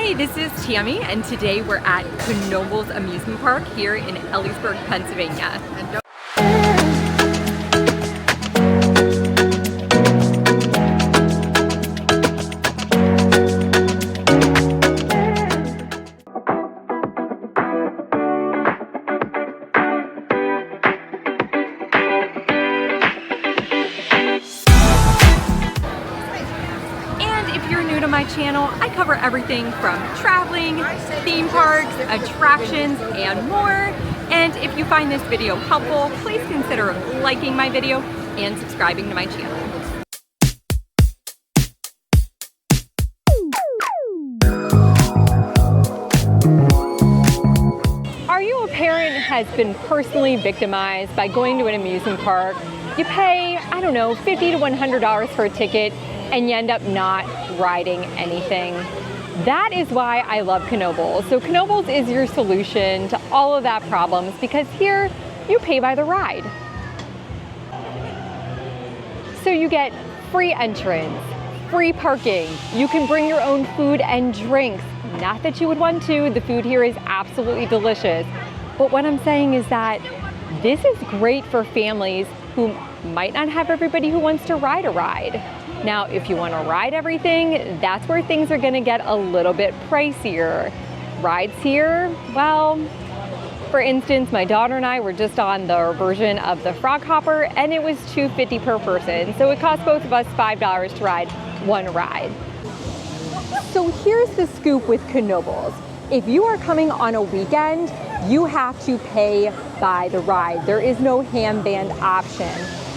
Hi, this is Tammy, and today we're at Knoebels Amusement Park here in Elysburg, Pennsylvania. If you're new to my channel, I cover everything from traveling, theme parks, attractions, and more. And if you find this video helpful, please consider liking my video and subscribing to my channel. Are you a parent who has been personally victimized by going to an amusement park? You pay, I don't know, $50 to $100 for a ticket, and you end up not riding anything. That is why I love Knoebels. So Knoebels is your solution to all of that problems, because here you pay by the ride. So you get free entrance, free parking, you can bring your own food and drinks. Not that you would want to, the food here is absolutely delicious. But what I'm saying is that this is great for families who might not have everybody who wants to ride a ride. Now, if you want to ride everything, that's where things are going to get a little bit pricier. Rides here, well, for instance, my daughter and I were just on the version of the Frog Hopper, and it was $2.50 per person. So it cost both of us $5 to ride one ride. So here's the scoop with Knoebels. If you are coming on a weekend, you have to pay by the ride. There is no handband option.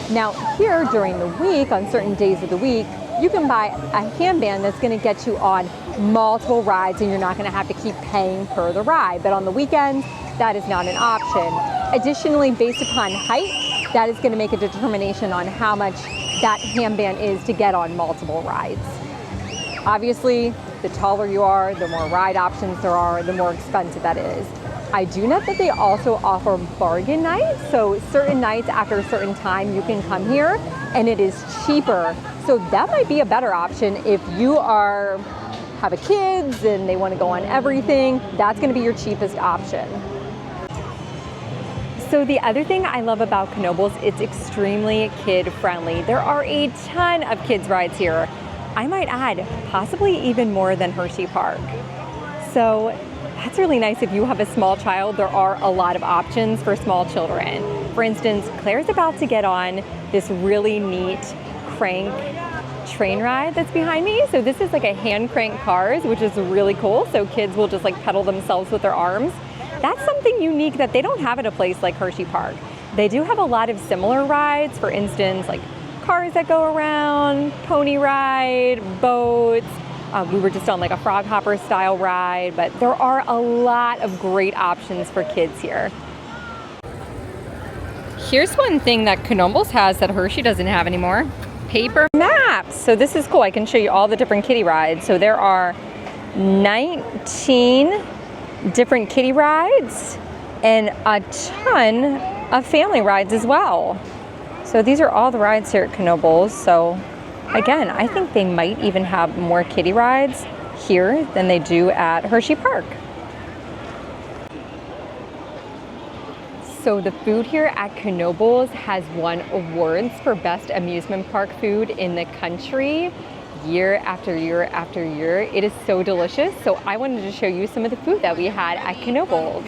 Now here during the week, on certain days of the week, you can buy a handband that's going to get you on multiple rides, and you're not going to have to keep paying per the ride. But on the weekends, that is not an option. Additionally, based upon height, that is going to make a determination on how much that handband is to get on multiple rides. Obviously, the taller you are, the more ride options there are, the more expensive that is. I do know that they also offer bargain nights, so certain nights after a certain time you can come here and it is cheaper. So that might be a better option if you have kids and they want to go on everything. That's going to be your cheapest option. So the other thing I love about Knoebels, it's extremely kid friendly. There are a ton of kids rides here. I might add, possibly even more than Hershey Park. So that's really nice if you have a small child. There are a lot of options for small children. For instance, Claire's about to get on this really neat crank train ride that's behind me. So this is like a hand crank cars, which is really cool. So kids will just like pedal themselves with their arms. That's something unique that they don't have at a place like Hershey Park. They do have a lot of similar rides. For instance, like cars that go around, pony ride, boats. We were just on like a Frog Hopper style ride, but there are a lot of great options for kids here. Here's one thing that Knoebels has that Hershey doesn't have anymore. Paper maps. So this is cool. I can show you all the different kiddie rides. So there are 19 different kiddie rides and a ton of family rides as well. So these are all the rides here at Knoebels. So again, I think they might even have more kiddie rides here than they do at Hershey Park. So the food here at Knoebels has won awards for best amusement park food in the country year after year after year. It is so delicious. So I wanted to show you some of the food that we had at Knoebels.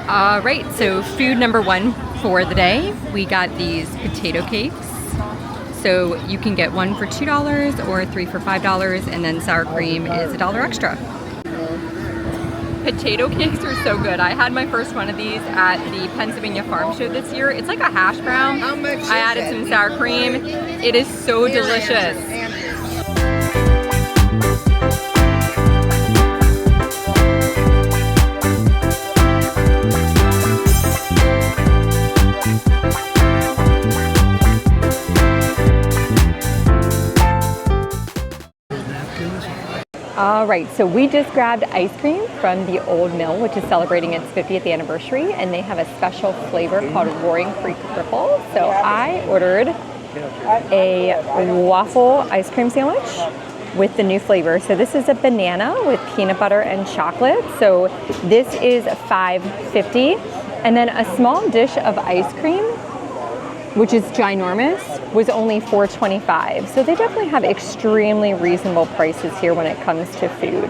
All right, so food number one for the day, we got these potato cakes. So you can get one for $2 or three for $5, and then sour cream is $1 extra. Potato cakes are so good. I had my first one of these at the Pennsylvania Farm Show this year. It's like a hash brown. How much I added some sour cream. It is so delicious. All right, so we just grabbed ice cream from the Old Mill, which is celebrating its 50th anniversary, and they have a special flavor called Roaring Creek Ripple. So I ordered a waffle ice cream sandwich with the new flavor. So this is a banana with peanut butter and chocolate. So this is $5.50. And then a small dish of ice cream, which is ginormous, was only $4.25. So they definitely have extremely reasonable prices here when it comes to food.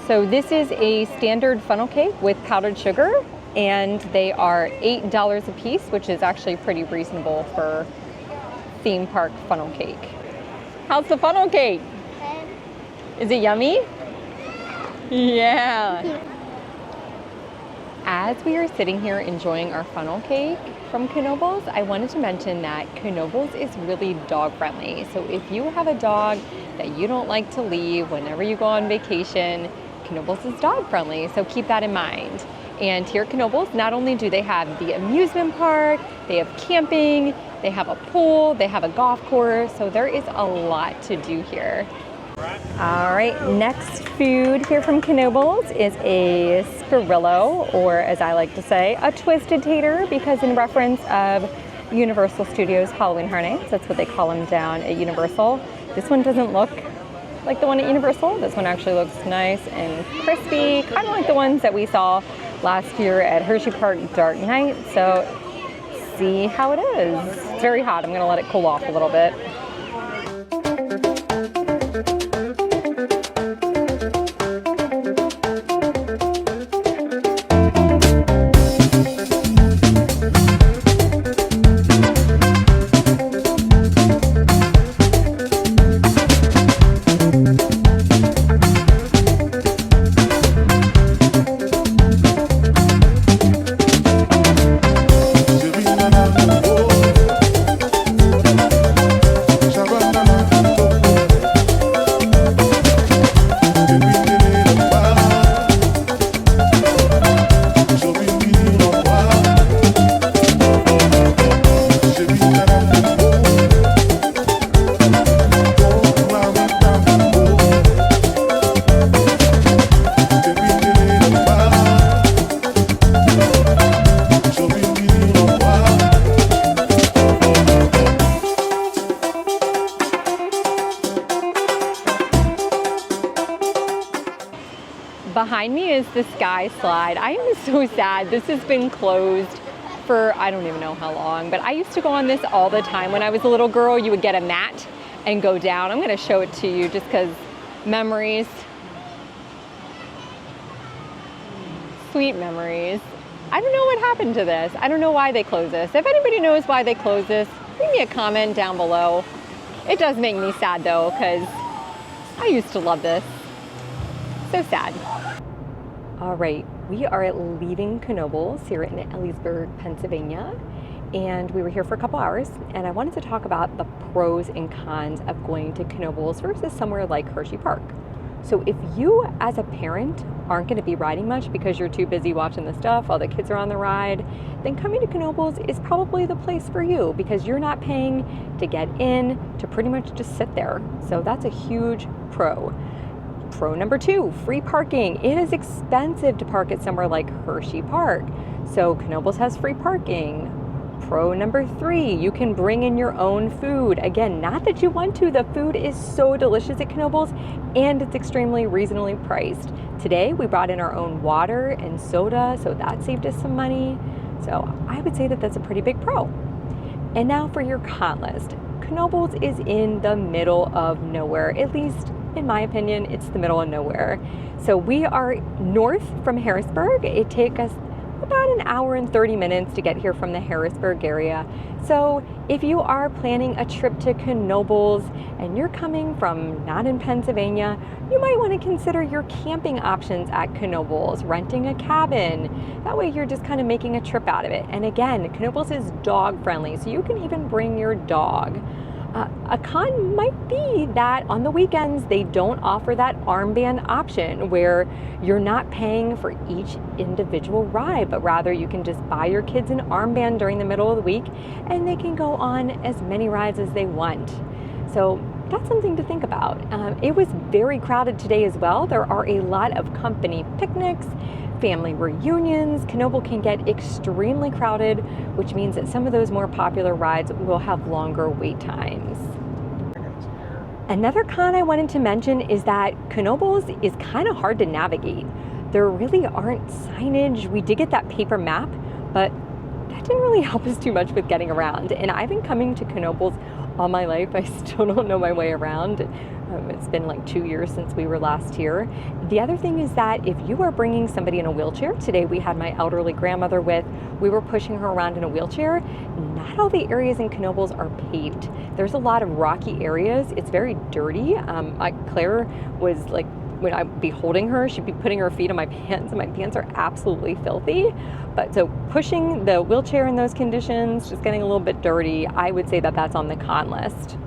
So this is a standard funnel cake with powdered sugar, and they are $8 a piece, which is actually pretty reasonable for theme park funnel cake. How's the funnel cake? Is it yummy? Yeah. As we are sitting here enjoying our funnel cake from Knoebels, I wanted to mention that Knoebels is really dog friendly. So if you have a dog that you don't like to leave whenever you go on vacation, Knoebels is dog friendly, so keep that in mind. And here at Knoebels, not only do they have the amusement park, they have camping, they have a pool, they have a golf course, so there is a lot to do here. All right, next food here from Knoebels is a Spirillo, or as I like to say, a twisted tater, because in reference of Universal Studios Halloween Horror Nights, that's what they call them down at Universal. This one doesn't look like the one at Universal. This one actually looks nice and crispy, kind of like the ones that we saw last year at Hershey Park Dark Night. So see how it is. It's very hot. I'm gonna let it cool off a little bit. Behind me is the Sky Slide. I am so sad. This has been closed for I don't even know how long, but I used to go on this all the time. When I was a little girl, you would get a mat and go down. I'm gonna show it to you just because memories. Sweet memories. I don't know what happened to this. I don't know why they closed this. If anybody knows why they closed this, leave me a comment down below. It does make me sad though, because I used to love this. So sad. All right, we are leaving Knoebels here in Elysburg, Pennsylvania, and we were here for a couple hours, and I wanted to talk about the pros and cons of going to Knoebels versus somewhere like Hershey Park. So if you as a parent aren't going to be riding much because you're too busy watching the stuff while the kids are on the ride, then coming to Knoebels is probably the place for you because you're not paying to get in, to pretty much just sit there. So that's a huge pro. Pro number 2, free parking. It is expensive to park at somewhere like Hershey Park, so Knoebels has free parking. Pro number 3, you can bring in your own food. Again, not that you want to, the food is so delicious at Knoebels and it's extremely reasonably priced. Today we brought in our own water and soda, so that saved us some money. So I would say that that's a pretty big pro. And now for your con list. Knoebels is in the middle of nowhere, at least in my opinion, it's the middle of nowhere. So we are north from Harrisburg. It takes us about an hour and 30 minutes to get here from the Harrisburg area. So if you are planning a trip to Knoebels and you're coming from not in Pennsylvania, you might want to consider your camping options at Knoebels, renting a cabin. That way you're just kind of making a trip out of it. And again, Knoebels is dog friendly, so you can even bring your dog. A con might be that on the weekends they don't offer that armband option where you're not paying for each individual ride, but rather you can just buy your kids an armband during the middle of the week and they can go on as many rides as they want. So that's something to think about. It was very crowded today as well. There are a lot of company picnics, family reunions, Knoebel can get extremely crowded, which means that some of those more popular rides will have longer wait times. Another con I wanted to mention is that Knoebel's is kind of hard to navigate. There really aren't signage. We did get that paper map, but that didn't really help us too much with getting around. And I've been coming to Knoebel's all my life. I still don't know my way around. It's been like 2 years since we were last here. The other thing is that if you are bringing somebody in a wheelchair, today we had my elderly grandmother with, we were pushing her around in a wheelchair. Not all the areas in Knoebel's are paved. There's a lot of rocky areas. It's very dirty. Claire was like, when I'd be holding her, she'd be putting her feet on my pants, and my pants are absolutely filthy. But so pushing the wheelchair in those conditions, just getting a little bit dirty, I would say that that's on the con list.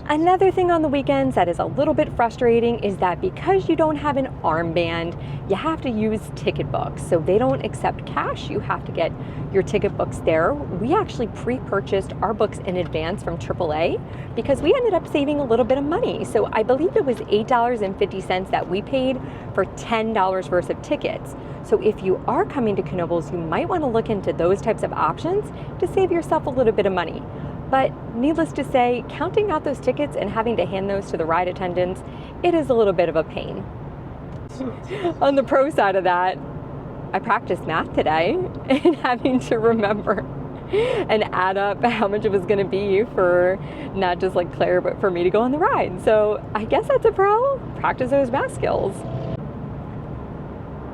Another thing on the weekends that is a little bit frustrating is that because you don't have an armband, you have to use ticket books. So they don't accept cash. You have to get your ticket books there. We actually pre-purchased our books in advance from AAA because we ended up saving a little bit of money. So I believe it was $8.50 that we paid for $10 worth of tickets. So if you are coming to Knoebel's, you might want to look into those types of options to save yourself a little bit of money. But needless to say, counting out those tickets and having to hand those to the ride attendants, it is a little bit of a pain. On the pro side of that, I practiced math today and having to remember and add up how much it was going to be for not just like Claire, but for me to go on the ride. So I guess that's a pro. Practice those math skills.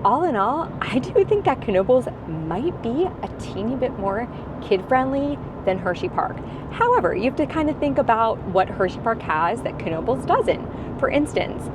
All in all, I do think that Knoebel's might be a teeny bit more kid-friendly than Hershey Park. However, you have to kind of think about what Hershey Park has that Knoebel's doesn't. For instance,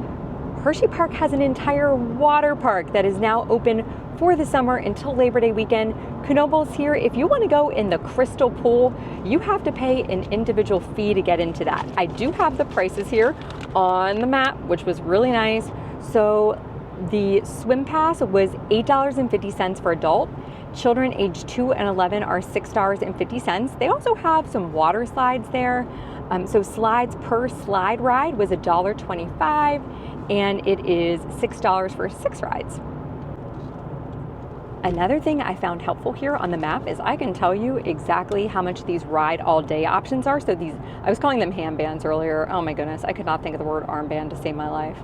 Hershey Park has an entire water park that is now open for the summer until Labor Day weekend. Knoebel's here, if you want to go in the crystal pool, you have to pay an individual fee to get into that. I do have the prices here on the map, which was really nice. So the swim pass was $8.50 for adult. Children aged 2 and 11 are $6.50. They also have some water slides there. So slides per slide ride was $1.25, and it is $6 for 6 rides. Another thing I found helpful here on the map is I can tell you exactly how much these ride all day options are. So these, I was calling them handbands earlier. Oh my goodness, I could not think of the word armband to save my life.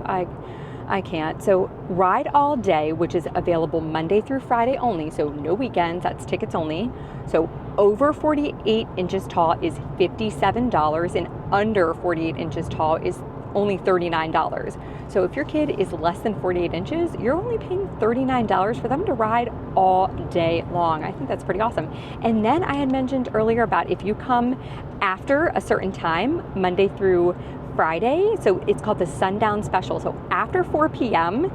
I can't. So ride all day, which is available Monday through Friday only, so no weekends, that's tickets only. So over 48 inches tall is $57, and under 48 inches tall is only $39. So if your kid is less than 48 inches, you're only paying $39 for them to ride all day long. I think that's pretty awesome. And then I had mentioned earlier about if you come after a certain time, Monday through Friday, so it's called the Sundown Special. So after 4 p.m.,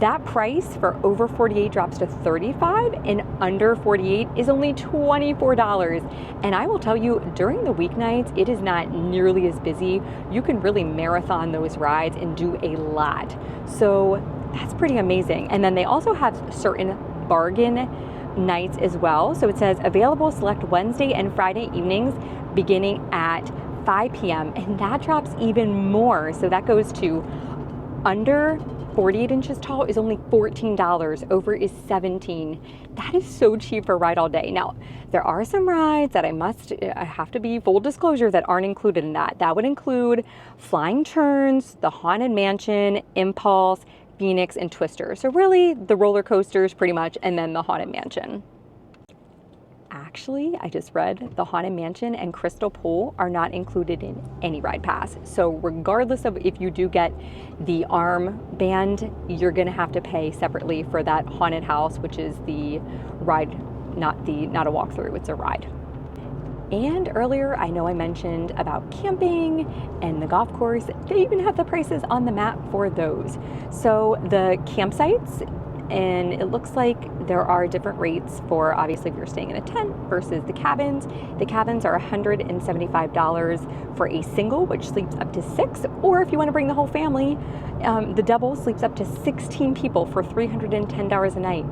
that price for over 48 drops to $35, and under 48 is only $24. And I will tell you, during the weeknights, it is not nearly as busy. You can really marathon those rides and do a lot. So that's pretty amazing. And then they also have certain bargain nights as well. So it says available select Wednesday and Friday evenings beginning at 5 p.m. and that drops even more. So that goes to under 48 inches tall is only $14, over is $17. That is so cheap for ride all day. Now, there are some rides that I have to be full disclosure that aren't included in that. That would include Flying Turns, the Haunted Mansion, Impulse, Phoenix, and Twister. So really the roller coasters pretty much, and then the Haunted Mansion. Actually, I just read the Haunted Mansion and Crystal Pool are not included in any ride pass. So regardless of if you do get the arm band, you're gonna have to pay separately for that haunted house, which is the ride, not a walkthrough, it's a ride. And earlier, I know I mentioned about camping and the golf course. They even have the prices on the map for those. So the campsites, and it looks like there are different rates for, obviously, if you're staying in a tent versus the cabins. The cabins are $175 for a single, which sleeps up to 6, or if you want to bring the whole family, the double sleeps up to 16 people for $310 a night.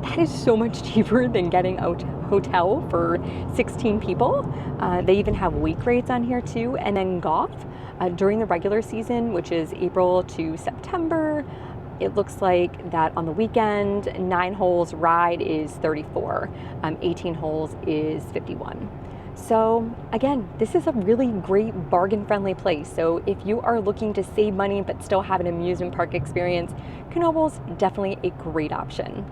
That is so much cheaper than getting a hotel for 16 people. They even have week rates on here too. And then golf during the regular season, which is April to September, it looks like that on the weekend, 9 holes ride is 34, 18 holes is 51. So again, this is a really great bargain-friendly place. So if you are looking to save money but still have an amusement park experience, Knoebels definitely a great option.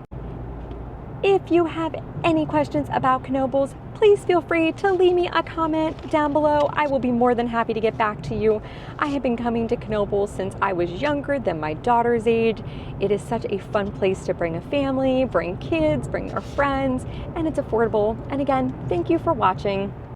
If you have any questions about Knoebels, please feel free to leave me a comment down below. I will be more than happy to get back to you. I have been coming to Knoebels since I was younger than my daughter's age. It is such a fun place to bring a family, bring kids, bring their friends, and it's affordable. And again, thank you for watching.